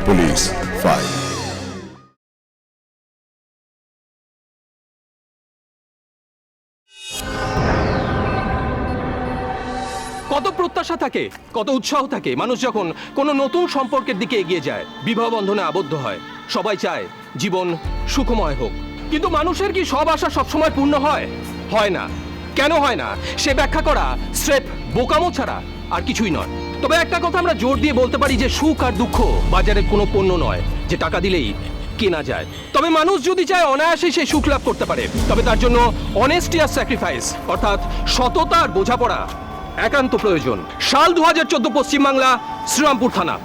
Police file. কত প্রত্যাশা থাকে, কত উৎসাহ থাকে মানুষ যখন কোনো নতুন সম্পর্কের দিকে এগিয়ে যায়, বিবাহ বন্ধনে আবদ্ধ হয়। সবাই চায় জীবন সুখময় হোক, কিন্তু মানুষের কি সব আশা সবসময় পূর্ণ হয়? হয় না। কেন হয় না সে ব্যাখ্যা করা স্রেফ বোকামো ছাড়া আর কিছুই নয়। তবে একটা কথা আমরা জোর দিয়ে বলতে পারি যে সুখ আর দুঃখ বাজারের কোনো পণ্য নয় যে টাকা দিলেই কেনা যায়। তবে মানুষ যদি চায় অনায়াসে সে সুখ লাভ করতে পারে, তবে তার জন্য অনেস্টি আর স্যাক্রিফাইস অর্থাৎ সততা আর বোঝাপড়া একান্ত প্রয়োজন। সাল 2014, পশ্চিমবাংলা, শ্রীরামপুর থানা।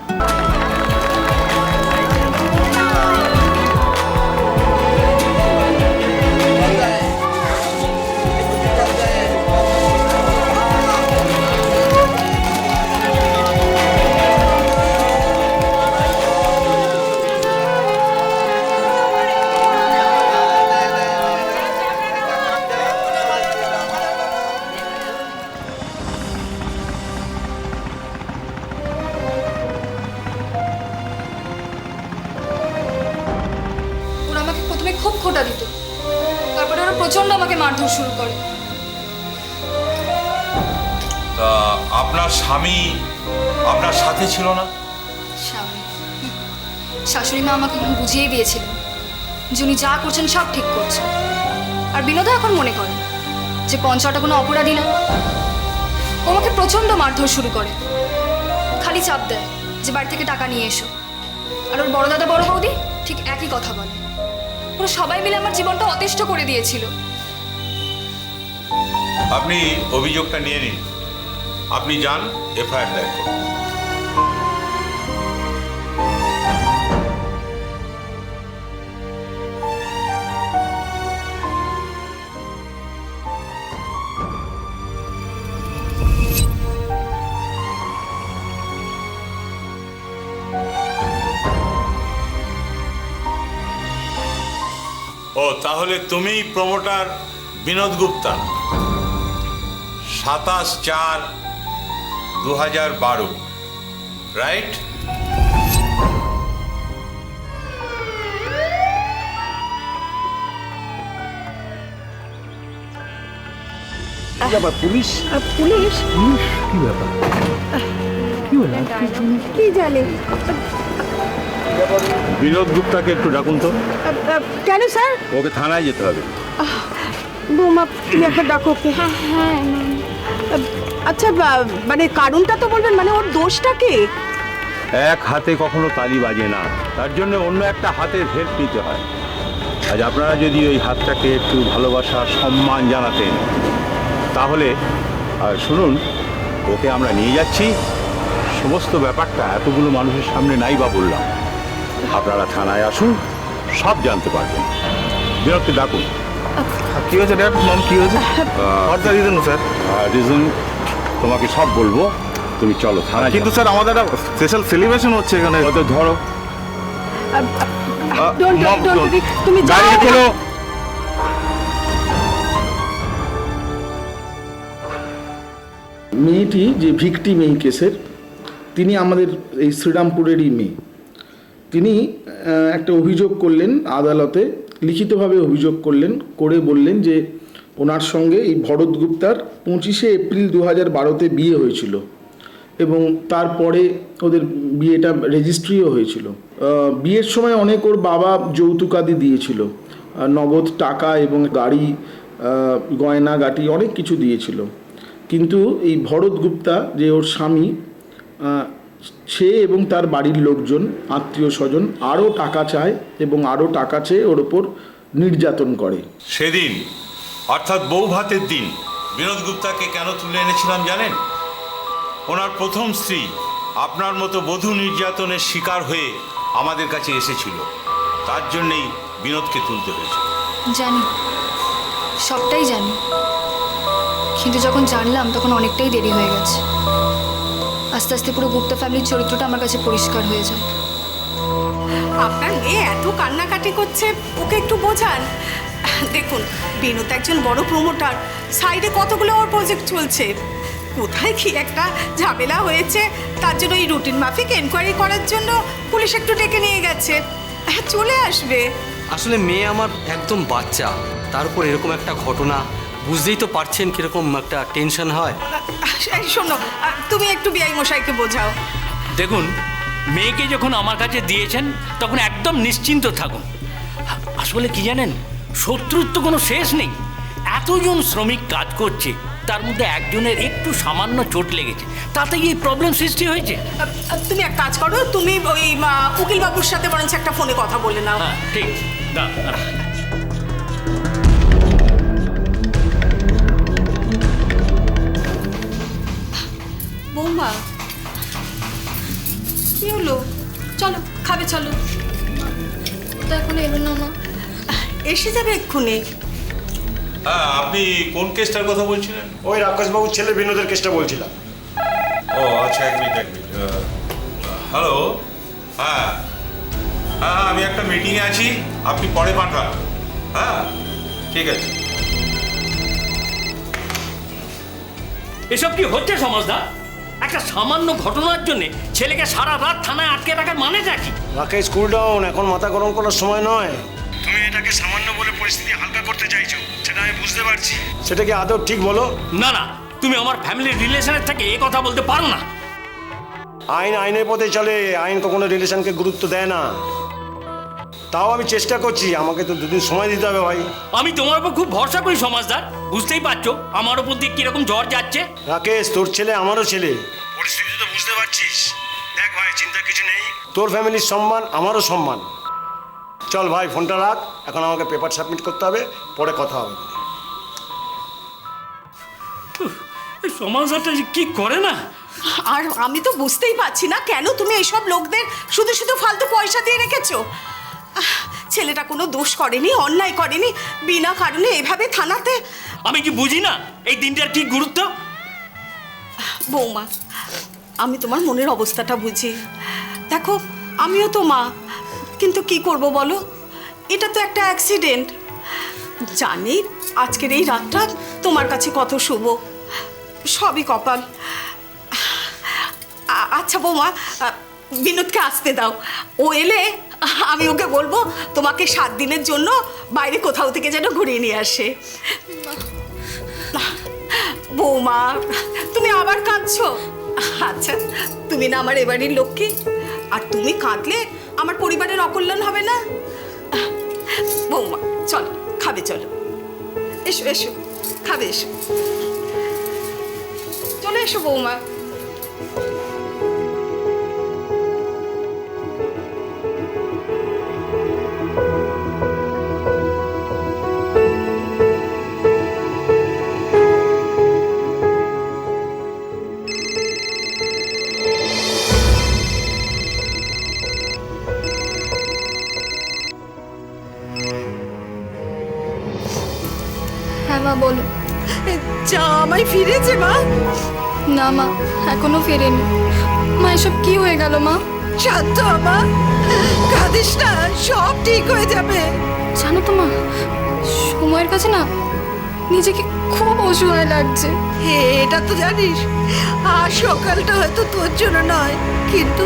খুব খোটা দিত, তারপরে ওরা প্রচন্ড আমাকে মারধর শুরু করে। তা আপনার স্বামী আপনার সাথে ছিল না? স্বামী? শাশুড়ি মা আমাকে বুঝিয়ে দিয়েছিলেন যে উনি যা করছেন সব ঠিক করছেন। আর বিনোদা এখন মনে করে যে পঞ্চাটা কোনো অপরাধী না। ও আমাকে প্রচন্ড মারধর শুরু করে, খালি চাপ দেয় যে বাড়ি থেকে টাকা নিয়ে এসো। আর ওর বড় দাদা বড় বৌদি ঠিক একই কথা বলে। ওরা সবাই মিলে আমার জীবনটা অতিষ্ঠ করে দিয়েছিল। আপনি অভিযোগটা নিয়ে নিন, আপনি যান এফআইআর দায়ের করুন। ও তাহলে তুমি promoter Binod Gupta, 27/4/2012, right? Police police কি ব্যাপার? কি হলো? কি জানে? বিনোদ গুপ্তাকে একটু ডাকুন তো। কেন স্যার? ওকে থানায় যেতে হবে। বৌমা তুমি একটা ডাকো ওকে। হ্যাঁ হ্যাঁ। আচ্ছা মানে কারণটা তো বলবেন, মানে ওর দোষটা কি? এক হাতে কখনো তালি বাজে না, তার জন্য অন্য একটা হাতের হেল্প নিতে হয়। আজ আপনারা যদি ওই হাতটাকে একটু ভালোবাসা সম্মান জানাতেন তাহলে। আর শুনুন, ওকে আমরা নিয়ে যাচ্ছি, সমস্ত ব্যাপারটা এতগুলো মানুষের সামনে নাই বা বললাম। আপনারা থানায় আসুন, সব জানতে পারবেন। বিনোদকে ডাকুন। কি হয়েছে ড্যাড? মম কি হয়েছে? What's the reason sir? Reason তোমাকে সব বলবো, তুমি চলো থানায়। কিন্তু স্যার আমাদের একটা স্পেশাল সেলিব্রেশন হচ্ছে এখানে। ওদের ধরো। তুমি যাও। গাড়ি খোলো। মেয়েটি যে ভিকটিম এই কেসের, তিনি আমাদের এই শ্রীরামপুরেরই মেয়ে। তিনি একটা অভিযোগ করলেন আদালতে, লিখিতভাবে অভিযোগ করলেন, করে বললেন যে ওনার সঙ্গে এই ভরত গুপ্তার 25শে এপ্রিল 2012-তে বিয়ে হয়েছিল এবং তারপরে ওদের বিয়েটা রেজিস্ট্রিও হয়েছিল। বিয়ের সময় অনেক ওর বাবা যৌতুকাদি দিয়েছিল, নগদ টাকা এবং গাড়ি, গয়নাগাটি অনেক কিছু দিয়েছিল। কিন্তু এই ভরত গুপ্তা যে ওর স্বামী, সে এবং তার বাড়ির লোকজন, আত্মীয় স্বজন আরও টাকা চায় এবং আরও টাকা চেয়ে ওর ওপর নির্যাতন করে। সেদিন অর্থাৎ বউ ভাতের দিন বিনোদ গুপ্তাকে কেন তুলে এনেছিলাম জানেন? ওনার প্রথম স্ত্রী আপনার মতো বধূ নির্যাতনের শিকার হয়ে আমাদের কাছে এসেছিল, তার জন্যেই বিনোদকে তুলতে হয়েছে। জানি, সবটাই জানি, কিন্তু যখন জানলাম তখন অনেকটাই দেরি হয়ে গেছে। আস্তে আস্তে পুরো গুপ্তা ফ্যামিলির চরিত্রটা আমার কাছে পরিষ্কার হয়ে যায়। আপনার মেয়ে এত কান্নাকাটি করছে, ওকে একটু বোঝান। দেখুন, বিনোদ একজন বড় প্রমোটার, সাইডে কতগুলো ওর প্রজেক্ট চলছে, কোথায় কি একটা ঝামেলা হয়েছে, তার জন্য এই রুটিন মাফিক এনকোয়ারি করার জন্য পুলিশ একটু ডেকে নিয়ে গেছে। চলে আসবে। আসলে মেয়ে আমার একদম বাচ্চা, তার উপর এরকম একটা ঘটনা, বুঝতেই তো পারছেন কিরকম একটা টেনশন হয়। এই শোনো, তুমি একটু বিআই মশাইকে বোঝাও। দেখুন, মেয়েকে যখন আমার কাছে দিয়েছেন তখন একদম নিশ্চিন্ত থাকুন। আসলে কি জানেন, শত্রুর তো কোনো শেষ নেই। এতজন শ্রমিক কাজ করছে, তার মধ্যে একজনের একটু সামান্য চোট লেগেছে, তাতেই এই প্রবলেম সৃষ্টি হয়েছে। তুমি এক কাজ করো, তুমি ওই উকিল বাবুর সাথে বরঞ্চ একটা ফোনে কথা বলে নাও। হ্যাঁ ঠিক, দাঁড়া। বৌমা, কি হলো? চলো, খাবে চলো। তো এখন এলো না মা। এসে যাবে এক্ষুনি। হ্যাঁ, আপনি কোন কেসটার কথা বলছিলেন? ওই রাকেশবাবুর ছেলে বিনোদের কেসটা বলছিলাম। ও আচ্ছা, এক মিনিট। হ্যালো, হ্যাঁ হ্যাঁ, আমি একটা মিটিংয়ে আছি, আপনি পরে পাঠান। হ্যাঁ ঠিক আছে। এসব কি হচ্ছে সমাজদা? একটা সামান্য ঘটনার জন্য ছেলেকে সারা রাত থানায় আটকে রাখার মানেটা কি? রাকেশ, কুল ডাউন, এখন মাথা গরম করার সময় নয়। তুমি এটাকে সামান্য বলে পরিস্থিতি হালকা করতে চাইছো, সেটা আমি বুঝতে পারছি। সেটা কি আদৌ ঠিক বলো? না না, তুমি আমার ফ্যামিলির রিলেশনের থেকে এই কথা বলতে পারো না। আইন আইনের পথে চলে, আইন কখনো রিলেশনকে গুরুত্ব দেয় না। তাও আমি চেষ্টা করছি, আমাকে তো দুদিন সময় দিতে হবে ভাই। আমি তোমার উপর খুব ভরসা করি সমাজদার, বুঝতেই পারছো আমার উপর দিয়ে কিরকম জ্বর যাচ্ছে। রাকেশ, তোর ছেলে আমারও ছেলে, পরিস্থিতি তো বুঝতে পারছিস। দেখ ভাই, চিন্তার কিছু নেই, তোর ফ্যামিলির সম্মান আমারও সম্মান। চল ভাই, ফোনটা রাখ, এখন আমাকে পেপার সাবমিট করতে হবে, পরে কথা হবে। এই সমাজদারটা যে কি করে না। আর আমি তো বুঝতেই পারছি না কেন তুমি এইসব লোকদের শুধু শুধু ফালতু পয়সা দিয়ে রেখেছো। ছেলেটা কোনো দোষ করেনি, অন্যায় করেনি, বিনা কারণে এভাবে থানাতে। আমি কি বুঝি না এই দিনটার কি গুরুত্ব? বৌমা, আমি তোমার মনের অবস্থাটা বুঝি। দেখো, আমিও তো মা, কিন্তু কি করব বলো, এটা তো একটা অ্যাক্সিডেন্ট। জানি আজকের এই রাতটা তোমার কাছে কত শুভ, সবই কপাল। আচ্ছা বৌমা, বিনোদকে আসতে দাও, ও এলে আমি ওকে বলবো তোমাকে 7 দিনের জন্য বাইরে কোথাও থেকে যেন ঘুরিয়ে নিয়ে আসে। বৌমা, তুমি আবার কাঁদছো? আচ্ছা, তুমি না আমার এবাড়ির লক্ষ্মী, আর তুমি কাঁদলে আমার পরিবারের অকল্যাণ হবে না। বৌমা চলো, খাবে চলো, এসো এসো, খাবে এসো, চলে এসো বৌমা। হ্যাঁ মা, বলো। জামাই ফিরেছে মা? না মা, এখনো ফেরেনি। মা, এসব কি হয়ে গেল মা? শান্ত হ মা, কাঁদিস না, সব ঠিক হয়ে যাবে। জানো তো মা, সময়ের কাছে না নিজেকে খুব অসহায় লাগছে। এটা তো জানিস, আজ সকালটা হয়তো তোর জন্য নয়, কিন্তু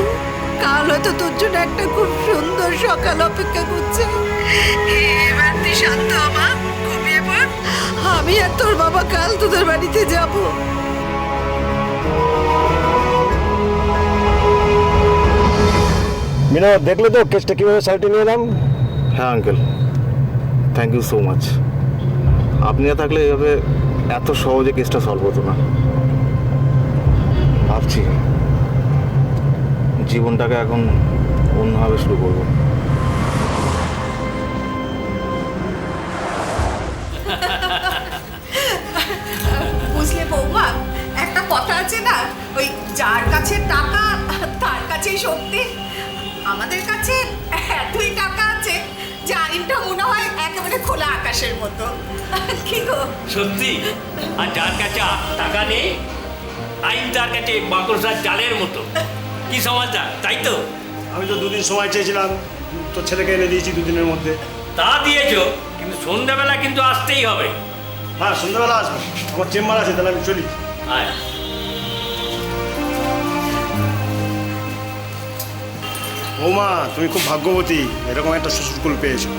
কাল হয়তো তোর জন্য একটা খুব সুন্দর সকাল অপেক্ষা করছে। এবার তুই শান্ত হ মা, ঘুমিয়ে পড়। আমি আর তোর বাবা কাল তোদের বাড়িতে যাব। বিনোদ, দেখলে তো কেসটা কিভাবে সাইডে নিয়ে এলাম? হ্যাঁ uncle, thank you so much. আপনি না থাকলে এভাবে এত সহজে কেসটা সলভ হতো না। ভাবছি জীবনটাকে এখন অন্যভাবে শুরু করব। বুঝলে বৌমা, একটা কথা আছে না, ওই যার কাছে টাকা তার কাছেই শক্তি। আমাদের কাছে এতই টাকা আছে যে আইনটা মনে হয় একেবারে খোলা আকাশের মতো। কি গো? সত্যি, আর যার কাছে টাকা নেই আইন তার কাছে মাকড়সার জালের মতো। কি সমাজদার, তাই তো? আমি তো 2 দিন সময় চেয়েছিলাম, তোর ছেলেকে এনে দিয়েছি 2 দিনের মধ্যে। তা দিয়েছো, কিন্তু সন্ধ্যাবেলা কিন্তু আসতেই হবে। হ্যাঁ, সন্ধ্যাবেলা আসবো, আমার চেম্বার আছে, তাহলে আমি চলি। আয়। বৌমা তুমি খুব ভাগ্যবতী, এরকম একটা শ্বশুরকুল পেয়েছো।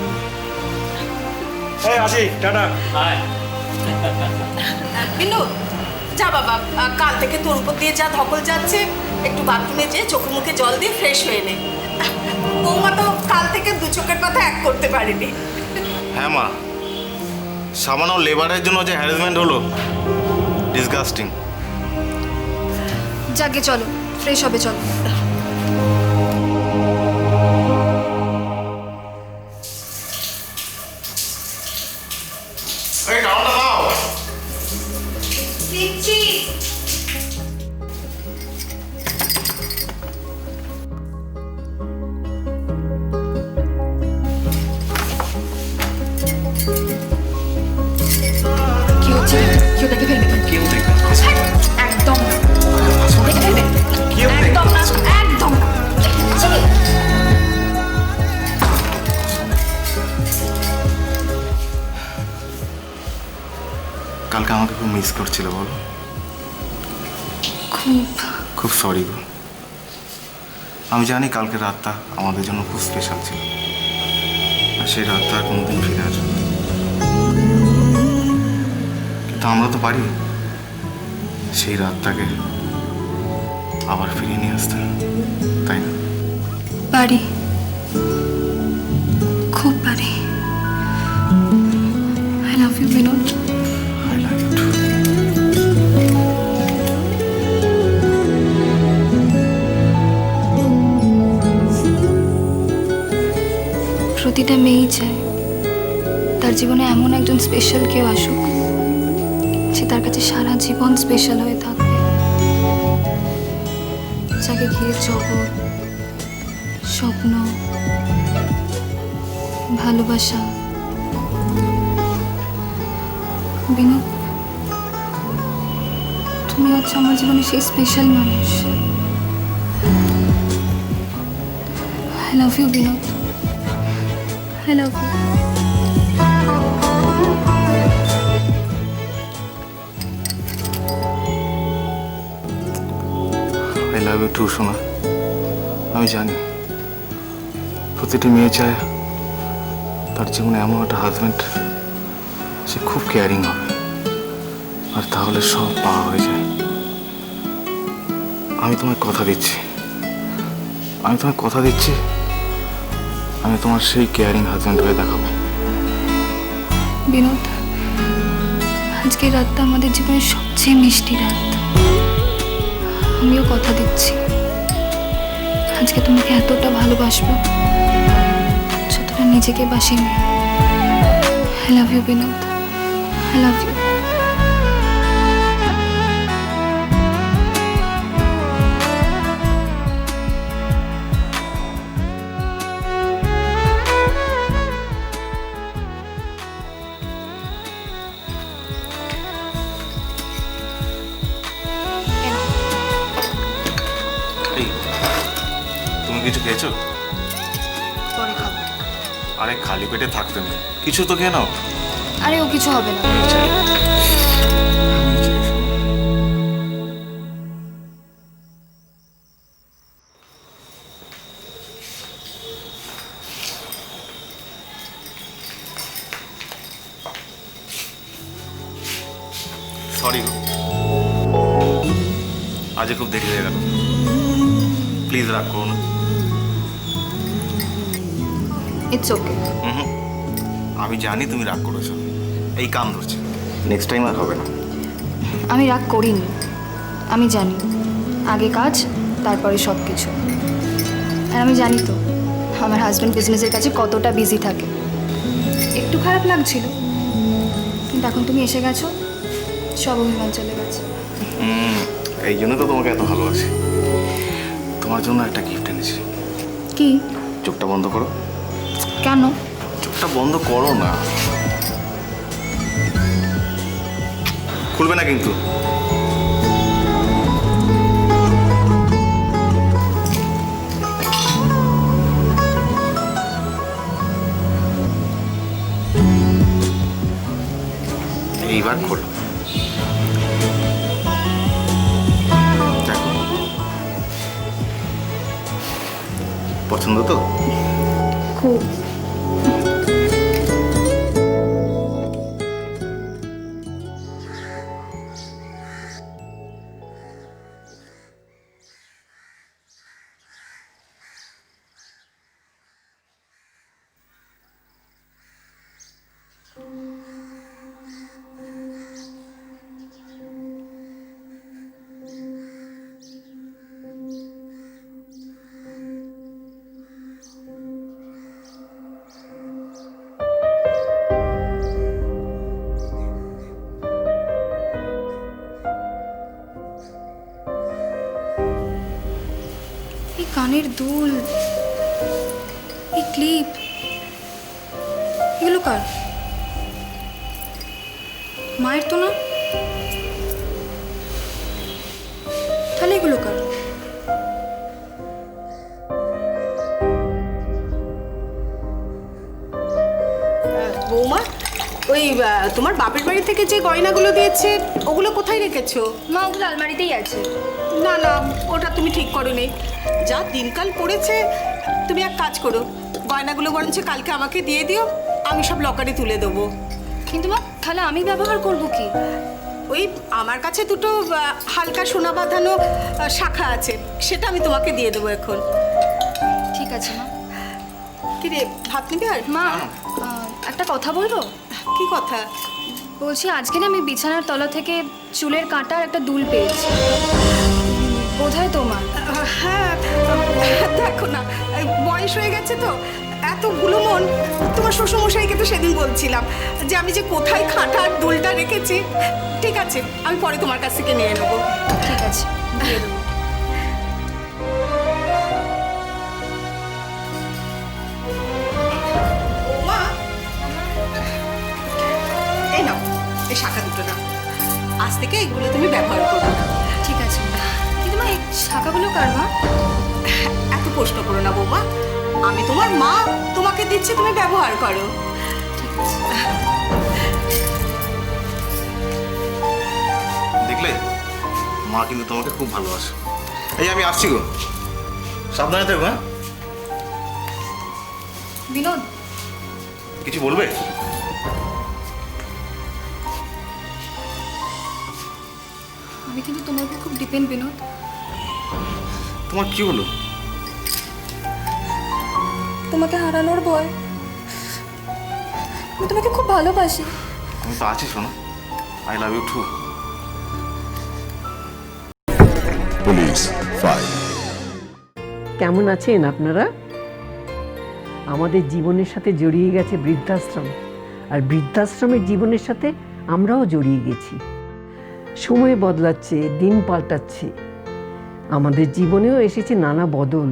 এই আসি, টাটা। বিনু, যা বাবা, কাল থেকে তোর উপর দিয়ে যা ধকল যাচ্ছে, একটু বাথরুমে যেয়ে চোখে মুখে জল দিয়ে ফ্রেশ হয়ে নে। বৌমা তো কাল থেকে দু চোখের পাতা এক করতে পারেনি। হ্যাঁ মা, সামান্য লেবারের জন্য যে হ্যারাসমেন্ট হলো, ডিসগাস্টিং। যাকে চলো, ফ্রেশ হবে চলো। এই টাওয়ালটা দাও। দিচ্ছি। কি হচ্ছে? কেউ দেখে ফেলবে তো? কেউ দেখবে না। একদম না। দেখে ফেলবে? একদম না, একদম না। ছি! কালকে আমাকে খুব মিস করছিল বলো? খুব। খুব সরি গো। আমি জানি কালকে রাতটা আমাদের জন্য খুব স্পেশাল ছিল, আর সেই রাতটা আর কোনোদিন ফিরে আসবে না। কিন্তু আমরা তো পারি সেই রাতটাকে আবার ফিরিয়ে নিয়ে আসতে, তাই না? পারি, খুব পারি। I love you Binod. I love you too. প্রতিটা মেয়েই চায় তার জীবনে এমন একজন স্পেশাল কেউ আসুক, যে তার কাছে সারা জীবন স্পেশাল হয়ে থাকবে, যাকে ঘিরে জগৎ, স্বপ্ন, ভালোবাসা। বিনোদ, তুমি হচ্ছে আমার জীবনে সেই স্পেশাল মানুষ। I love you Binod, I love you. I love you too, সোনা। আমি জানি প্রতিটি মেয়ে চায় তার জীবনে এমন একটা হাজব্যান্ড, সে খুব কেয়ারিং হবে, আর তাহলে সব পাওয়া হয়ে যায়। আমি তোমায় কথা দিচ্ছি, আমি তোমার সেই কেয়ারিং হাজব্যান্ড হয়ে দেখাবো। বিনোদ, আজকের রাতটা আমাদের জীবনের সবচেয়ে মিষ্টি রাত। আমিও কথা দিচ্ছি, আজকে তোমাকে এতটা ভালোবাসবো যতটা নিজেকে বাসিনি। I love you Binod, I love you. এই, তুমি কিছু খেয়েছো? পরে খাবো। আরে খালি পেটে থাকতে নেই, কিছু তো খেয়ে নাও। আরে ও কিছু হবে না। সরি গো, আজ খুব দেরি হয়ে গেল, প্লিজ রাগ করো না। It's okay. আমি জানি তুমি রাগ করেছো, এই কান ধরছে, নেক্সট টাইম আর হবে না। আমি রাগ করিনি, আমি জানি আগে কাজ তারপরে সব কিছু। আর আমি জানি তো আমার হাজব্যান্ড বিজনেসের কাছে কতটা বিজি থাকে। একটু খারাপ লাগছিল, কিন্তু এখন তুমি এসে গেছো, সব অভিমান চলে গেছে। এই জন্য তো তোমাকে এত ভালোবাসি। তোমার জন্য একটা গিফট এনেছি। কি? চোখটা বন্ধ করো। কেন? চোখটা বন্ধ করো না, খুলবে না কিন্তু। এইবার খোলো। দেখো, পছন্দ তো? খুব। এই কানের দুল, এই ক্লিপ, এগুলো কার? মায়ের তো না, তাহলে এগুলো কার? বৌমা, ওই তোমার বাপের বাড়ি থেকে যে গয়নাগুলো দিয়েছে ওগুলো কোথায় রেখেছো? মা ওগুলো আলমারিতেই আছে। না না, ওটা তুমি ঠিক করোনি। যা দিনকাল পড়েছে, তুমি এক কাজ করো, গয়নাগুলো বরঞ্চ কালকে আমাকে দিয়ে দিও, আমি সব লকারে তুলে দেবো। কিন্তু মা তাহলে আমি ব্যবহার করব কি? ওই আমার কাছে দুটো হালকা সোনা বাঁধানো শাখা আছে, সেটা আমি তোমাকে দিয়ে দেবো এখন। ঠিক আছে মা। কি রে, ভাত নিবি আর? মা একটা কথা বলবো? কি কথা? বলছি আজকে না আমি বিছানার তলা থেকে চুলের কাঁটার একটা দুল পেয়েছি, বোধহয় তোমার। হ্যাঁ, দেখো না, বয়স হয়ে গেছে তো, এতগুলো মন। তোমার শ্বশুরমশাইকে তো সেদিন বলছিলাম যে আমি যে কোথায় কাঁটার দুলটা রেখেছি। ঠিক আছে, আমি পরে তোমার কাছ থেকে নিয়ে নেবো। ঠিক আছে, দিয়ে দেবো। মা, এই নাও, এই শাখা দুটো নাও, আজ থেকে এগুলো তুমি ব্যবহার করো। ঠিক আছে মা। কিন্তু মা এই শাখাগুলো কার মা? এত প্রশ্ন করো না বৌমা, আমি তোমার মা, তোমাকে দিচ্ছি, তুমি ব্যবহার করো। ঠিক আছে। দেখলে, মা কিন্তু তোমাকে খুব ভালোবাসে। এই আমি আসছি গো, সাবধানে থাকো। হ্যাঁ, বিনোদ, কিছু বলবে? আমি কিন্তু তোমার উপর খুব ডিপেন্ড বিনোদ। তোমার কি হলো? তোমাকে হারানোর ভয়। আমি তোমাকে খুব ভালোবাসি। আমি তো আছি, শোনো, I love you too. Police file. কেমন আছেন আপনারা? আমাদের জীবনের সাথে জড়িয়ে গেছে বৃদ্ধাশ্রম, আর বৃদ্ধাশ্রমের জীবনের সাথে আমরাও জড়িয়ে গেছি। সময় বদলাচ্ছে, দিন পাল্টাচ্ছে, আমাদের জীবনেও এসেছে নানা বদল।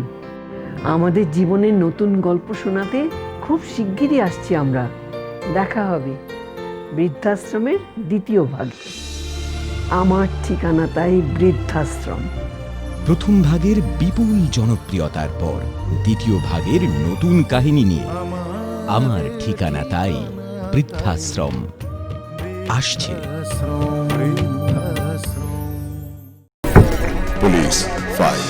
আমাদের জীবনের নতুন গল্প শোনাতে খুব শিগগিরই আসছি আমরা। দেখা হবে বৃদ্ধাশ্রমের দ্বিতীয় ভাগে। আমার ঠিকানা তাই বৃদ্ধাশ্রম। প্রথম ভাগের বিপুল জনপ্রিয়তার পর দ্বিতীয় ভাগের নতুন কাহিনী নিয়ে আমার ঠিকানা তাই বৃদ্ধাশ্রম আসছে। Police file.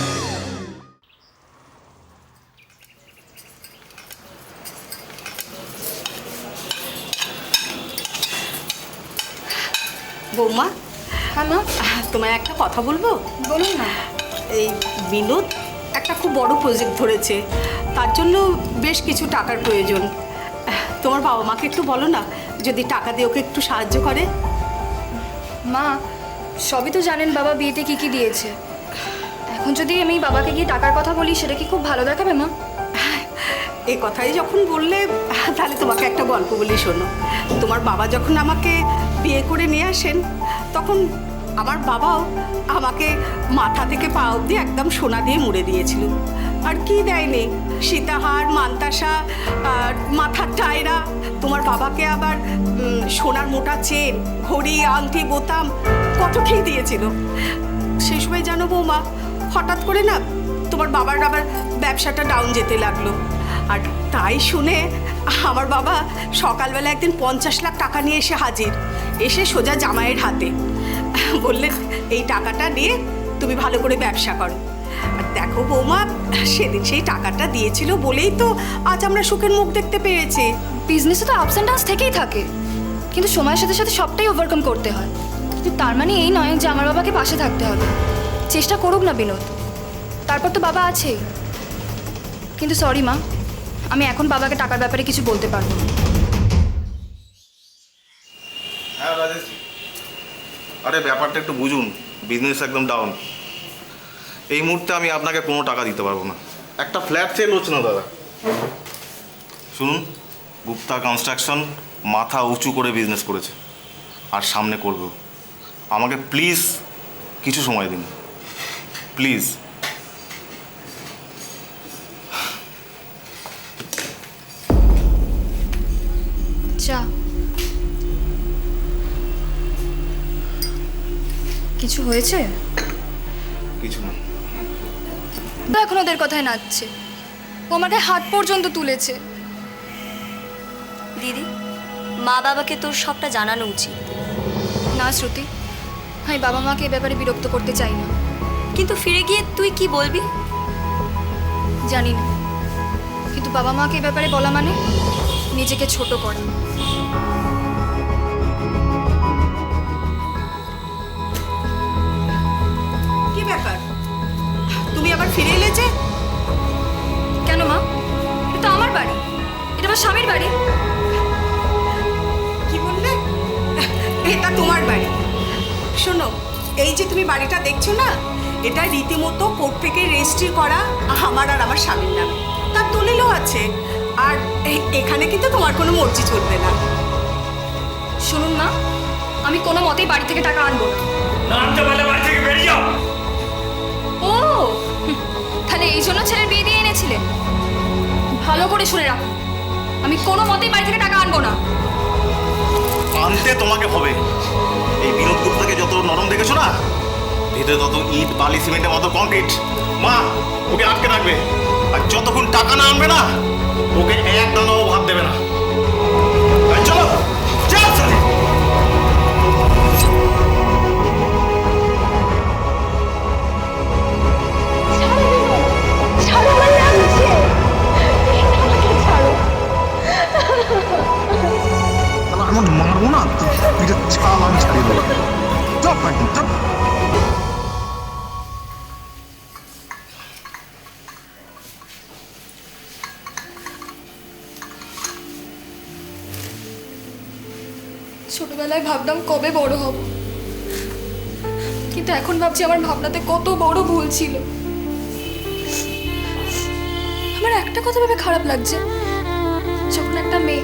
বৌমা, হ্যাঁ মা, তোমায় একটা কথা বলবো? বলুন না। এই বিনোদ একটা খুব বড় প্রজেক্ট ধরেছে, তার জন্য বেশ কিছু টাকার প্রয়োজন। তোমার বাবা মাকে একটু বলো না, যদি টাকা দিয়ে ওকে একটু সাহায্য করে। মা, সবই তো জানেন বাবা বিয়েতে কি কি দিয়েছে। এখন যদি আমি বাবাকে গিয়ে টাকার কথা বলি, সেটা কি খুব ভালো দেখাবে মা? এই কথাই যখন বললে, তাহলে তোমাকে একটা গল্প বলি, শোনো। তোমার বাবা যখন আমাকে বিয়ে করে নিয়ে আসেন, তখন আমার বাবাও আমাকে মাথা থেকে পা অবধি একদম সোনা দিয়ে মুড়ে দিয়েছিল। আর কি দেয়নি, সীতাহার, মান্তাসা, আর মাথার টায়রা। তোমার বাবাকে আবার সোনার মোটা চেন, ঘড়ি, আংটি, বোতাম, কত কি দিয়েছিল। সেই সময় জানো বৌমা, হঠাৎ করে না তোমার বাবার আবার ব্যবসাটা ডাউন যেতে লাগলো। আর তাই শুনে আমার বাবা সকালবেলা একদিন 50 লাখ টাকা নিয়ে এসে হাজির, এসে সোজা জামাইয়ের হাতে বললেন, এই টাকাটা নিয়ে তুমি ভালো করে ব্যবসা করো। দেখো বৌমা, সেদিন সেই টাকাটা দিয়েছিল বলেই তো আজ আমরা সুখের মুখ দেখতে পেরেছি। বিজনেসে তো আপস অ্যান্ড ডাউনস থেকেই থাকে, কিন্তু সময়ের সাথে সাথে সবটাই ওভারকাম করতে হয়। কিন্তু তার মানে এই নয় যে আমার বাবাকে পাশে থাকতে হবে। চেষ্টা করুক না বিনোদ, তারপর তো বাবা আছেই। কিন্তু সরি মা, আমি এখন বাবাকে টাকার ব্যাপারে কিছু বলতে পারবো না। হ্যাঁ রাজেশ, আরে ব্যাপারটা একটু বুঝুন, বিজনেস একদম ডাউন। এই মুহূর্তে আমি আপনাকে কোনো টাকা দিতে পারবো না। একটা ফ্ল্যাট সেল হচ্ছে না দাদা। শুনুন, গুপ্তা কনস্ট্রাকশন মাথা উঁচু করে বিজনেস করেছে, আর সামনে করবেও। আমাকে প্লিজ কিছু সময় দিন, প্লিজ। চা কিছু হয়েছে? কিছু না। এখন ওদের কথায় নাচছে, ও আমাকে হাত পর্যন্ত তুলেছে। দিদি, মা বাবাকে তোর সবটা জানানো উচিত। না শ্রুতি, আমি বাবা মাকে এ ব্যাপারে বিরক্ত করতে চাই না। কিন্তু ফিরে গিয়ে তুই কি বলবি? জানি না, কিন্তু বাবা মাকে এ ব্যাপারে বলা মানে নিজেকে ছোট করা। কি ব্যাপার, তুমি আবার ফিরে এলে যে? কেন মা? এটা আমার বাড়ি, এটা আমার স্বামীর বাড়ি। কি বললে? এটা তোমার বাড়ি। শোনো, এই যে তুমি বাড়িটা দেখছো না, এটা রীতিমতো কোর্ট থেকে রেজিস্ট্রি করা আমার আর আমার স্বামীর নামে। তার দলিলও আছে। আর এখানে কিন্তু তোমার কোনো মর্জি চলবে না। শুনুন মা, আমি কোনো মতেই বাড়ি থেকে টাকা আনবো না। আনতে পারলে বাড়ি থেকে বেরিয়ে যাও। ও তাহলে এই জন্য ছেলের বিয়ে দিয়ে এনেছিলেন? ভালো করে শুনে রাখুন, আমি কোনো মতেই বাড়ি থেকে টাকা আনবো না। আনতে তোমাকে হবে। এই বিনোদ গুপ্তাকে যত নরম দেখেছো না, ভিতরে তত ইট বালি সিমেন্টের মতো কংক্রিট। মা, ওকে আটকে রাখবে, আর যতক্ষণ টাকা না আনবে না, ওকে এক দানাও ভাত দেবে না। চলো চল চলে। আমার মারবো না, পিঠে ছাল আমি ছাড়িয়ে দেবো। চপ একদম চপ। ছোটবেলায় ভাবতাম কবে বড় হব, কিন্তু এখন ভাবছি আমার ভাবনাতে কত বড় ভুল ছিল। আমার একটা কথা ভেবে খারাপ লাগছে, যখন একটা মেয়ে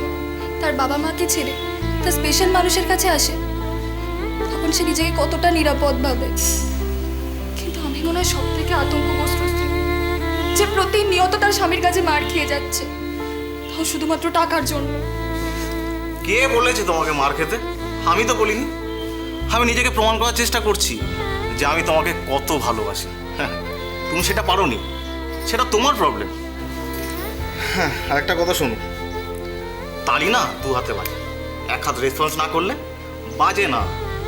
তার বাবা মাকে ছেড়ে তার স্পেশাল মানুষের কাছে আসে, তখন সে নিজেকে কতটা নিরাপদ ভাবে। কিন্তু আমি মনে হয় সব থেকে আতঙ্কগ্রস্ত স্ত্রী, যে প্রতিনিয়ত তার স্বামীর কাছে মার খেয়ে যাচ্ছে, তাও শুধুমাত্র টাকার জন্য। কে বলেছে তোমাকে মার খেতে? আমি তো বলিনি। আমি নিজেকে প্রমাণ করার চেষ্টা করছি যে আমি তোমাকে কত ভালোবাসি। হ্যাঁ, তুমি সেটা পারোনি, সেটা তোমার প্রবলেম। হ্যাঁ, আরেকটা কথা শোনো, তালি না দু হাতে বাজে। এক হাত রেসপন্স না করলে বাজে না,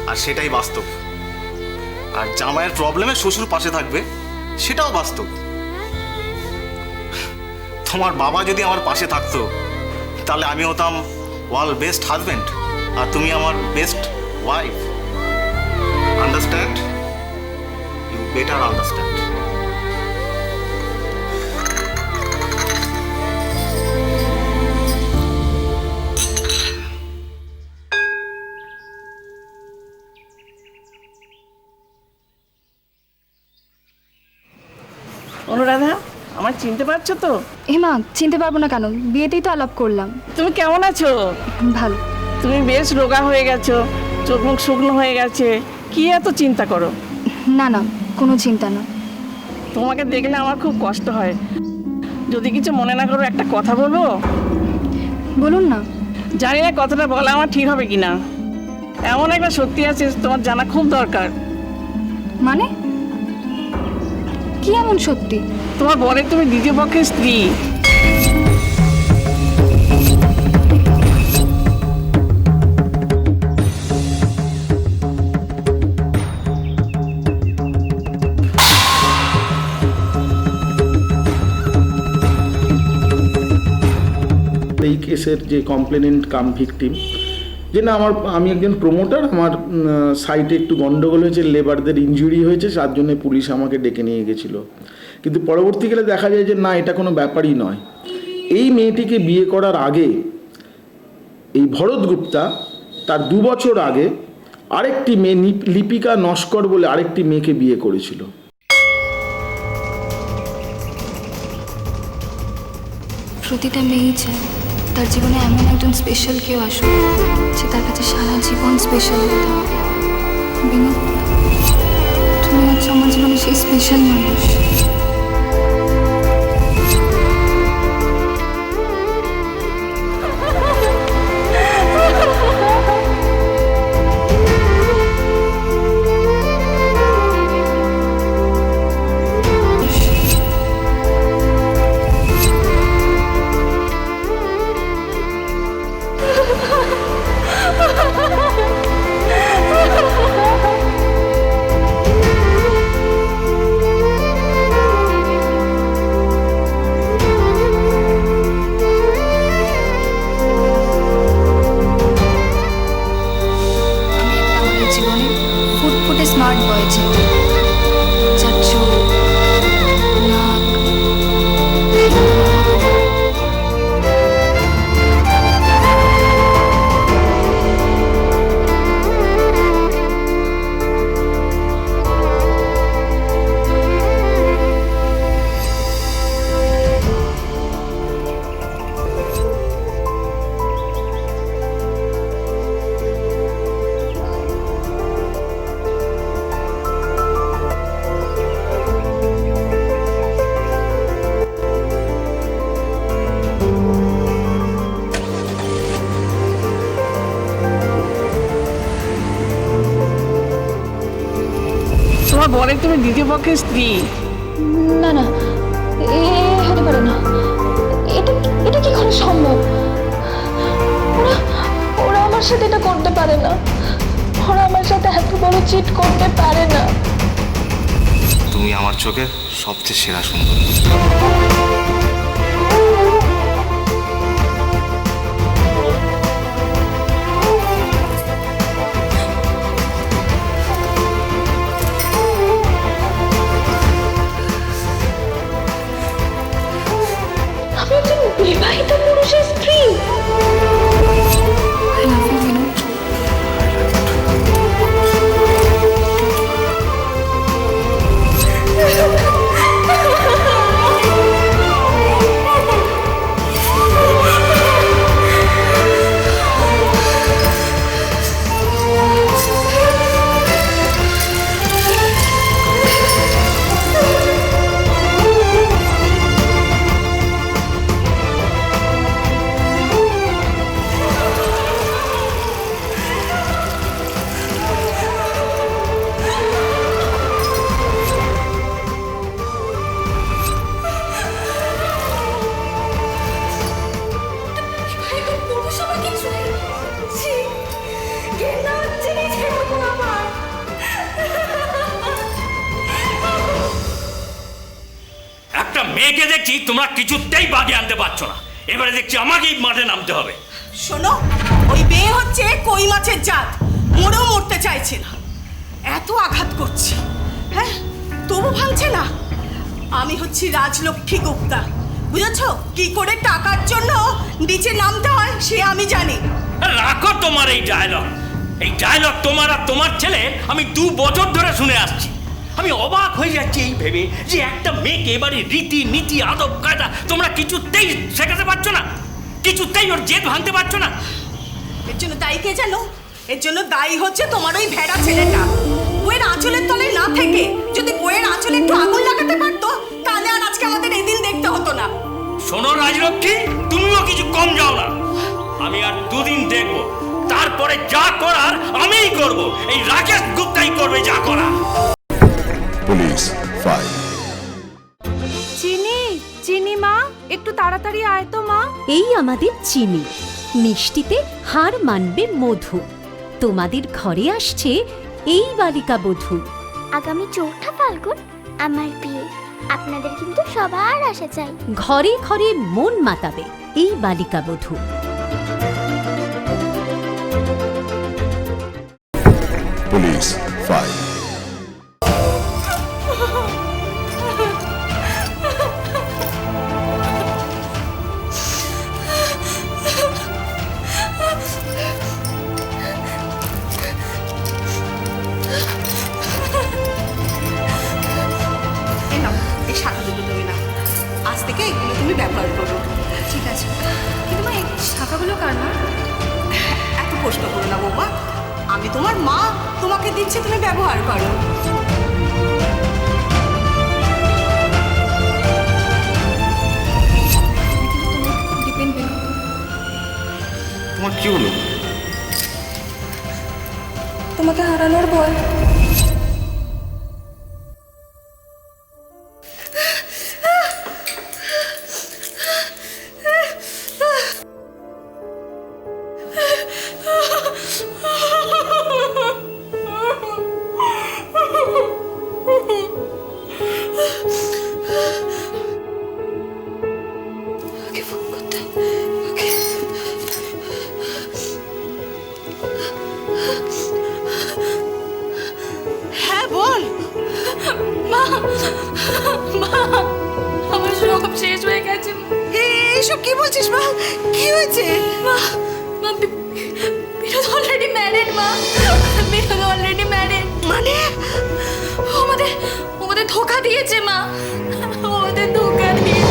আর সেটাই বাস্তব। আর জামাইয়ের প্রবলেমে শ্বশুর পাশে থাকবে, সেটাও বাস্তব। তোমার বাবা যদি আমার পাশে থাকতো, তাহলে আমি হতাম ওয়ার্ল্ড বেস্ট হাজব্যান্ড, আর তুমি আমার best wife. Understand? You better understand. Anuradha, আমার চিনতে পারছো তো? মা, চিনতে পারবো না কেন? বিয়েতেই তো আলাপ করলাম। তুমি কেমন আছো? ভালো। তুমি বেশ রোগা হয়ে গেছো, চোখ মুখ শুকনো হয়ে গেছে। কি এত চিন্তা করো? না না, কোনো চিন্তা না। তোমাকে দেখলে আমার খুব কষ্ট হয়। যদি কিছু মনে না করো, একটা কথা বলবো? বলুন না। জানি না কথাটা বলা আমার ঠিক হবে কিনা। এমন একটা সত্যি আছে তোমার জানা খুব দরকার। মানে কি এমন সত্যি? তোমার বরের তুমি দ্বিতীয় পক্ষের স্ত্রী। এই কেসের যে কমপ্লেনেন্ট কাম ভিকটিম, যে না আমি একজন প্রমোটার, আমার সাইটে একটু গন্ডগোল হয়েছে, লেবারদের ইনজুরি হয়েছে, তার জন্য পুলিশ আমাকে ডেকে নিয়ে গেছিলো। কিন্তু পরবর্তীকালে দেখা যায় যে না, এটা কোনো ব্যাপারই নয়। এই মেয়েটিকে বিয়ে করার আগে এই ভরত গুপ্তা তার 2 বছর আগে আরেকটি মেয়ে লিপিকা নস্কর বলে আরেকটি মেয়েকে বিয়ে করেছিল। প্রতিটা মেয়েই চায় তার জীবনে এমন একজন স্পেশাল কেউ আসুক, যে তার কাছে সারা জীবন স্পেশাল হতে হবে। বিনোদ, তুমি হচ্ছে আমার জীবনে সেই স্পেশাল মানুষ। স্মার্ট বয় ছিল, যার চোখ, নাক, তোমার বরের তুমি দ্বিতীয় পক্ষের স্ত্রী? না না, হতে পারে না। এটা এটা কি করে সম্ভব? ওরা ওরা আমার সাথে এটা করতে পারে না। ওরা আমার সাথে এত বড় চিট করতে পারে না। তুমি আমার চোখে সবচেয়ে সেরা সুন্দর। আমি একজন বিবাহিত পুরুষের স্ত্রী। মেয়েকে দেখছি তোমরা কিছুতেই বাগে আনতে পারছো না, এবারে দেখছি আমাকেই মাঠে নামতে হবে। শোনো, ওই মেয়ে হচ্ছে কই মাছের জাত, মরেও মরতে চাইছে না। এত আঘাত করছে, হ্যাঁ, তবু ভাঙছে না। আমি হচ্ছি রাজলক্ষ্মী গুপ্তা, বুঝেছো? কি করে টাকার জন্য নিচে নামতে হয় সে আমি জানি। রাখো তোমার এই ডায়লগ তোমার আর তোমার ছেলে আমি 2 বছর ধরে শুনে আসছি। আমি অবাক হয়ে যাচ্ছি এই ভেবে যে একটা মেয়েকে এবারে রীতি নীতি আদব কায়দা তোমরা কিছুতেই শেখাতে পারছো না, কিছুতেই ওর জেদ ভাঙতে পারছো না। এর জন্য দায়ী কে জানো? এর জন্য দায়ী হচ্ছে তোমার ওই ভেড়া ছেলেটা। বইয়ের আঁচলের তলে না থেকে যদি বইয়ের আঁচলে একটু আগুন লাগাতে পারতো, তাহলে আর আজকে আমাদের এই দিন দেখতে হতো না। শোনো রাজলক্ষ্মী, তুমিও কিছু কম যাও না। আমি আর 2 দিন দেখবো, তারপরে যা করার আমিই করব। এই রাকেশ গুপ্তাই করবে যা করার। পুলিশ 5। চিনি মা, একটু তাড়াতাড়ি আয় তো মা। এই আমাদের চিনি, মিষ্টিতে হার মানবে মধু। তোমাদের ঘরে আসছে এই বালিকা বধূ। আগামী 4ঠা ফাল্গুন আমার বিয়ে, আপনাদের কিন্তু সবার আশা চাই। ঘরে ঘরে মন মাতাবে এই বালিকা বধূ। Police 5. এই নাও, এই শাখা দুটো তুমি নাও। আজ থেকে এগুলো তুমি ব্যবহার করো। ঠিক আছে, কিন্তু মা এই শাখাগুলো কার মা? এত প্রশ্ন করো না বৌমা, আমি তোমার মা, তোমাকে দিচ্ছি, তুমি ব্যবহার করো। ডিপেন্ড বেনো, তোমার কি হলো? তোমাকে হারানোর ভয়। ওকে ফোন করতে হবে। ওকে। হ্যাঁ বল। মা, মা, আমার সব শেষ হয়ে গেছে। এইসব কি বলছিস মা? কি হয়েছে? মা, মা, বিনোদ অলরেডি ম্যারিড মা। Binod already married. মানে আমাদের ধোকা দিয়েছে মা। আমাদের ধোকা দিয়ে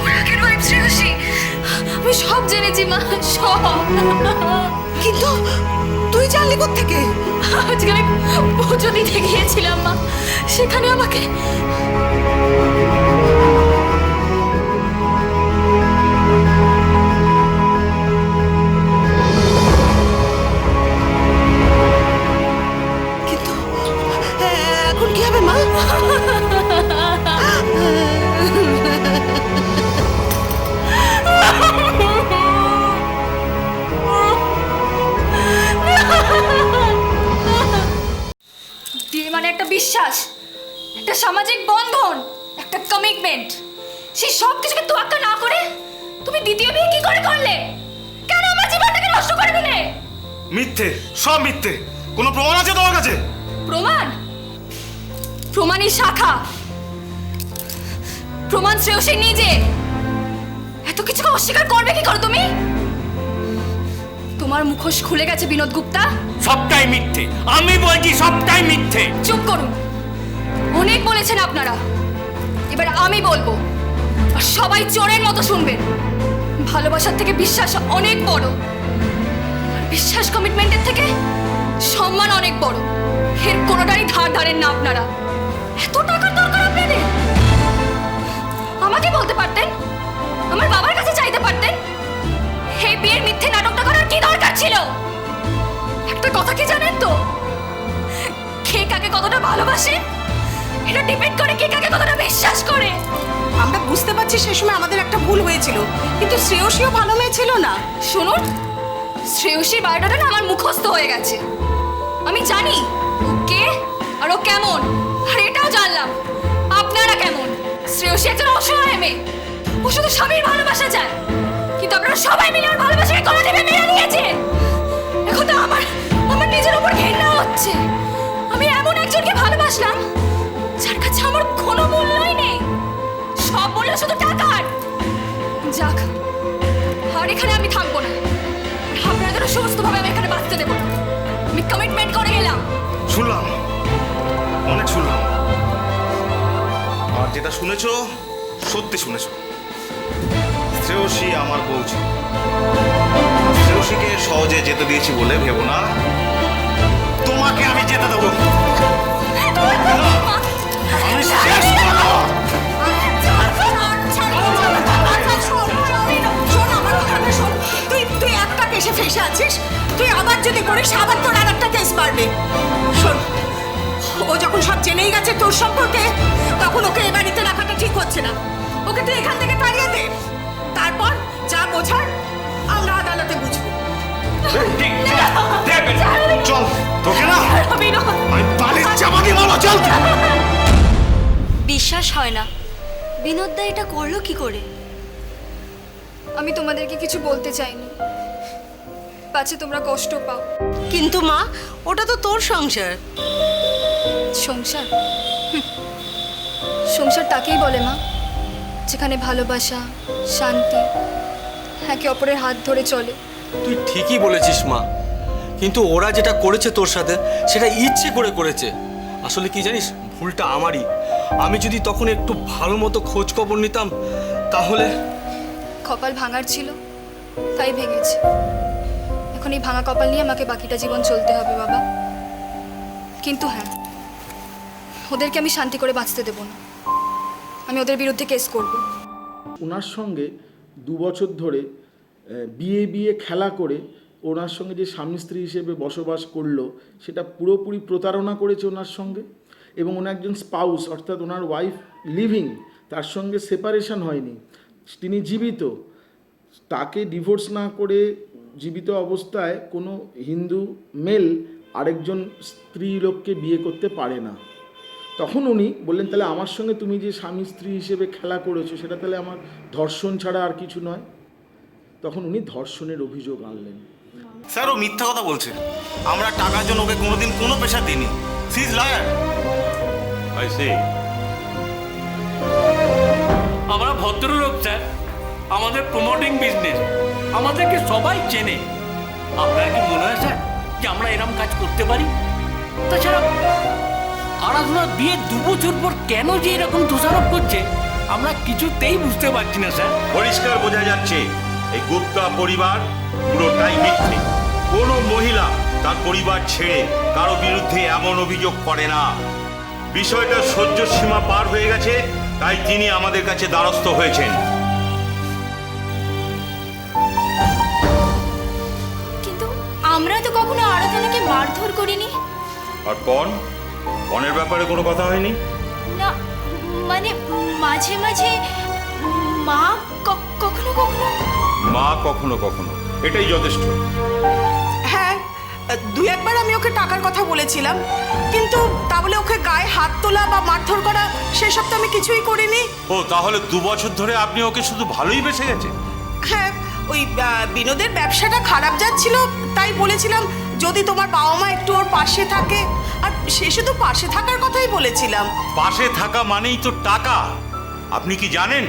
ওরাকের ওয়াইফ শ্রেয়সী। আমি সব জেনেছি মা, সব। কিন্তু তুই জানলি কোত্থেকে? আজকে আমি পুজো দিতে গিয়েছিলাম মা, সেখানে আমাকে কিন্তু এখন কি হবে মা? বিয়ে মানে একটা বিশ্বাস, একটা সামাজিক বন্ধন, একটা কমিটমেন্ট। সেই সব কিছুকে তোয়াক্কা না করে তুমি দ্বিতীয় বিয়ে কি করে করলে? কেন আমার জীবনটাকে নষ্ট করে দিলে? মিথ্যে, সব মিথ্যে। কোনো প্রমাণ আছে তোমার কাছে? প্রমাণ? প্রমাণই শাখা, প্রমাণ শ্রেয়সী নিজে। এত কিছুকে অস্বীকার করবে কি করে তুমি? তোমার মুখোশ খুলে গেছে বিনোদ গুপ্তা। সবটাই মিথ্যে, আমি বলছি সবটাই মিথ্যে। চুপ করুন, অনেক বলেছেন আপনারা, এবার আমি বলবো, আর সবাই চোরের মতো শুনবেন। ভালোবাসার থেকে বিশ্বাস অনেক বড়, আর বিশ্বাস কমিটমেন্টের থেকে সম্মান অনেক বড়। এর কোনোটারই ধার ধারেন না আপনারা। এত টাকার দরকার আপনাদের? আমাকে বলতে পারতেন, আমার বাবার কাছে চাইতে পারতেন। এই বিয়ের মিথ্যে নাটকটা করার কি দরকার ছিল? একটা কথা কি জানেন তো, কে কাকে কতটা ভালোবাসে এটা ডিপেন্ড করে কে কাকে কতটা বিশ্বাস করে। আমরা বুঝতে পারছি সে সময় আমাদের একটা ভুল হয়েছিল, কিন্তু শ্রেয়সীও ভালো মেয়ে ছিল না। শুনুন, শ্রেয়সীর বায়োডাটা না আমার মুখস্থ হয়ে গেছে। আমি জানি ও কে আর ও কেমন, আর এটাও জানলাম আপনারা কেমন। শ্রেয়সী একজন অসহায় মেয়ে, ও শুধু স্বামীর ভালোবাসা চায়, কিন্তু আপনারা সবাই মিলে ওর ভালোবাসাকে গলা টিপে মেরে নিয়েছে। এখন তো আমার নিজের উপর ঘৃণা হচ্ছে। আমি এমন একজনকে ভালোবাসলাম যার কাছে আমার কোনো মূল্যই নেই, সব মূল্য শুধু টাকার। যাক, আর এখানে আমি থাকবো না, আপনাদেরও সুস্থভাবে আমি এখানে বাঁচতে দেবো না। আমি কমিটমেন্ট করে গেলাম। শুনলাম, অনেক শুনলাম, আর যেটা শুনেছো সত্যি শুনেছো। শ্রেয়সী আমার বউ ছিল। শ্রেয়সীকে সহজে যেতে দিয়েছি বলে ভেবো না তোমাকে আমি যেতে দেবো। আমি শেষ করবো। তুই একটা কেসে ফেসে আছিস, তুই আবার যদি করিস আবার তোর আর একটা কেস বাড়বে। শোন, ও যখন সব জেনেই গেছে তোর সম্পর্কে, তখন ওকে এ বাড়িতে রাখাটা ঠিক হচ্ছে না। ওকে তুই এখান থেকে তাড়িয়ে দে, তারপর যা বোঝার আমরা আদালতে বুঝবো। চল, তোকে না আমি বালিশ চাপা দিয়ে মারো, চল। বিশ্বাস হয় না, বিনোদদা এটা করলো কি করে? আমি তোমাদেরকে কিছু বলতে চাইনি, পাছে তোমরা কষ্ট পাও। কিন্তু মা, ওটা তো তোর সংসার। সংসার? সংসার তাকেই বলে মা, যেখানে ভালোবাসা, শান্তি, একে অপরের হাত ধরে চলে। তুই ঠিকই বলেছিস মা, কিন্তু ওরা যেটা করেছে তোর সাথে সেটা ইচ্ছে করে করেছে। আসলে কি জানিস, ভুলটা আমারই। আমি যদি তখন একটু ভালো মতো খোঁজ খবর নিতাম তাহলে। কপাল ভাঙার ছিল, তাই ভেঙেছে। এখন এই ভাঙা কপাল নিয়ে আমাকে বাকিটা জীবন চলতে হবে বাবা। কিন্তু হ্যাঁ, ওদেরকে আমি শান্তি করে বাঁচতে দেব না। আমি ওদের বিরুদ্ধে কেস করব। ওনার সঙ্গে 2 বছর ধরে বিয়ে খেলা করে ওনার সঙ্গে যে স্বামী স্ত্রী হিসেবে বসবাস করলো, সেটা পুরোপুরি প্রতারণা করেছে ওনার সঙ্গে। এবং ওনার একজন স্পাউস, অর্থাৎ ওনার ওয়াইফ লিভিং, তার সঙ্গে সেপারেশন হয়নি, তিনি জীবিত। তাকে ডিভোর্স না করে জীবিত অবস্থায় কোনো হিন্দু মেল আরেকজন স্ত্রী লোককে বিয়ে করতে পারে না। তখন উনি বললেন, তাহলে আমার সঙ্গে তুমি যে স্বামী স্ত্রী হিসেবে খেলা করেছো সেটা তাহলে আমার ধর্ষণ ছাড়া আর কিছু নয়। তখন উনি ধর্ষণের অভিযোগ আনলেন। স্যার, ও মিথ্যা কথা বলছে। আমরা টাকার জন্য ওকে কোনোদিন কোনো পেশা দিইনি। She is liar. I see. আমরা ভদ্রলোক স্যার, আমাদের প্রমোটিং বিজনেস, আমাদেরকে সবাই চেনে। আপনার কি মনে হয় স্যার যে আমরা এরকম কাজ করতে পারি? তাছাড়া আরাধনার বিয়ে 2 বছর পর কেন যে এরকম দোষারোপ করছে আমরা কিছুতেই বুঝতে পারছি না স্যার। পরিষ্কার বোঝা যাচ্ছে এই গুপ্তা পরিবার পুরোটাই মিথ্যে। কোনো মহিলা তার পরিবার ছেড়ে কারো বিরুদ্ধে এমন অভিযোগ করে না। বিষয়টা সহ্য সীমা পার হয়ে গেছে, তাই তিনি আমাদের কাছে দ্বারস্থ হয়েছেন। কিন্তু আমরা তো কখনো আরাধনাকে মারধর করিনি। আর পনের ব্যাপারে কোনো কথা হয়নি? না, মানে মাঝে মাঝে মা কখনো কখনো। মা কখনো কখনো, এটাই যথেষ্ট। হ্যাঁ, 2-1 বার আমি ওকে টাকার কথা বলেছিলাম, কিন্তু তা বলে ওকে গায়ে হাত তোলা বা মারধর করা সেসব তো আমি কিছুই করিনি। ও, তাহলে 2 বছর ধরে আপনি ওকে শুধু ভালোই বেসে গেছে? হ্যাঁ, ওই বিনোদের ব্যবসাটা খারাপ যাচ্ছিল, তাই বলেছিলাম যদি তোমার বাবা মা একটু ওর পাশে থাকে। আর সে শুধু পাশে থাকার কথাই বলেছিলাম। পাশে থাকা মানেই তো টাকা। আপনি কি জানেন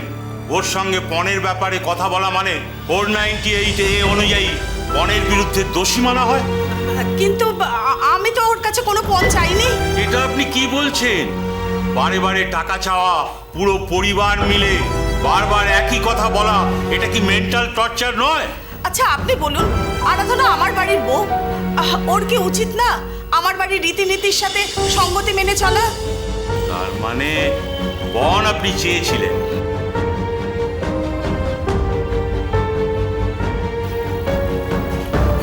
ওর সঙ্গে পণের ব্যাপারে কথা বলা মানে 498A অনুযায়ী পণের বিরুদ্ধে দোষী মানা হয়? কিন্তু আমি তো ওর কাছে কোনো পণ চাইনি। এটা আপনি কি বলছেন? বারে বারে টাকা চাওয়া, পুরো পরিবার মিলে বারবার একই কথা বলা, এটা কি মেন্টাল টর্চার নয়? আচ্ছা আপনি বলুন, আরাধনা আমার বাড়ির বউ, ওর কি উচিত না আমার বাড়ির রীতিনীতির সাথে সঙ্গতি মেনে চলা? তার মানে পণ আপনি চেয়েছিলেন?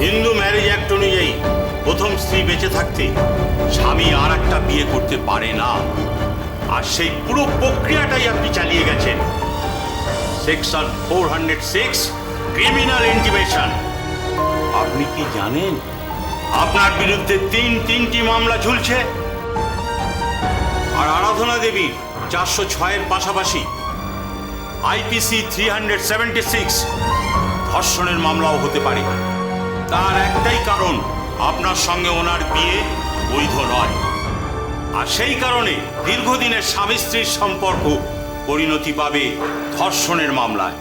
হিন্দু ম্যারেজ অ্যাক্ট অনুযায়ী প্রথম স্ত্রী বেঁচে থাকতে স্বামী আর একটা বিয়ে করতে পারে না। আর সেই পুরো প্রক্রিয়াটাই আপনি চালিয়ে গেছেন। Section 406 criminal intimation. আপনি কি জানেন আপনার বিরুদ্ধে 3টি মামলা ঝুলছে? আর আরাধনা দেবী 406-এর পাশাপাশি IPC 376 ধর্ষণের মামলাও হতে পারে। তার একটাই কারণ, আপনার সঙ্গে ওনার বিয়ে বৈধ নয়। আর সেই কারণে দীর্ঘদিনের স্বামী স্ত্রীর সম্পর্ক পরিণতি পাবে ধর্ষণের মামলায়।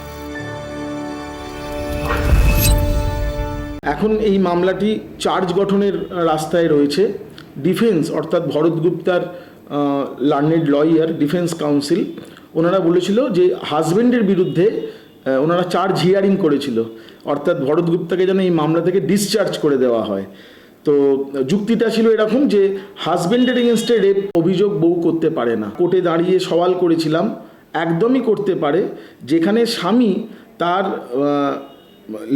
এখন এই মামলাটি চার্জ গঠনের রাস্তায় রয়েছে। ডিফেন্স অর্থাৎ ভরত গুপ্তার লার্নেড লয়ার, ডিফেন্স কাউন্সিল, ওনারা বলেছিল যে হাজব্যান্ডের বিরুদ্ধে ওনারা চার্জ হিয়ারিং করেছিল, অর্থাৎ ভরত গুপ্তাকে যেন এই মামলা থেকে ডিসচার্জ করে দেওয়া হয়। তো যুক্তিটা ছিল এরকম যে হাজব্যান্ডের এগেনস্টে রেপ অভিযোগ বউ করতে পারে না। কোর্টে দাঁড়িয়ে সওয়াল করেছিলাম, একদমই করতে পারে, যেখানে স্বামী তার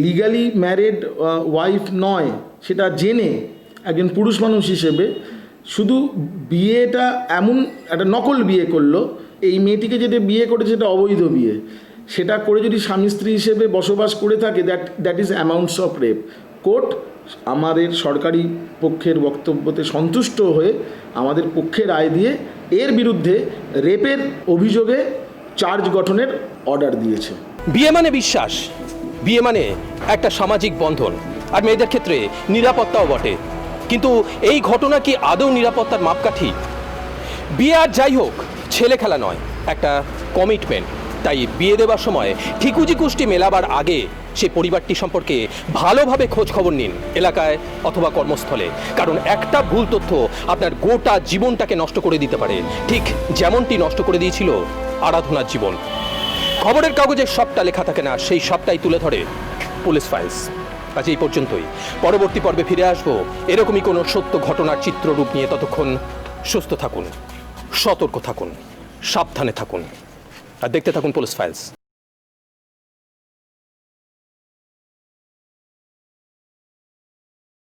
লিগালি ম্যারিড ওয়াইফ নয় সেটা জেনে একজন পুরুষ মানুষ হিসেবে শুধু বিয়েটা এমন একটা নকল বিয়ে করলো, এই মেয়েটিকে যেটা বিয়ে করেছে সেটা অবৈধ বিয়ে, সেটা করে যদি স্বামী স্ত্রী হিসেবে বসবাস করে থাকে that is amounts of rape. Court আমাদের সরকারি পক্ষের বক্তব্যতে সন্তুষ্ট হয়ে আমাদের পক্ষে রায় দিয়ে এর বিরুদ্ধে রেপের অভিযোগে চার্জ গঠনের অর্ডার দিয়েছে। বিয়ে মানে বিশ্বাস, বিয়ে মানে একটা সামাজিক বন্ধন, আর মেয়েদের ক্ষেত্রে নিরাপত্তাও বটে। কিন্তু এই ঘটনা কি আদৌ নিরাপত্তার মাপকাঠি? বিয়ে আর যাই হোক ছেলে খেলা নয়, একটা কমিটমেন্ট। তাই বিয়ে দেওয়ার সময় ঠিকুজি কুষ্টি মেলাবার আগে সেই পরিবারটি সম্পর্কে ভালোভাবে খোঁজ খবর নিন, এলাকায় অথবা কর্মস্থলে। কারণ একটা ভুল তথ্য আপনার গোটা জীবনটাকে নষ্ট করে দিতে পারে, ঠিক যেমনটি নষ্ট করে দিয়েছিল আরাধনার জীবন। খবরের কাগজে সবটা লেখা থাকে না, সেই সবটাই তুলে ধরে পুলিশ ফাইলস। আজ এই পর্যন্তই। পরবর্তী পর্বে ফিরে আসবো এরকমই কোনো সত্য ঘটনার চিত্ররূপ নিয়ে। ততক্ষণ সুস্থ থাকুন, সতর্ক থাকুন, সাবধানে থাকুন আর দেখতে থাকুন পুলিশ ফাইলস।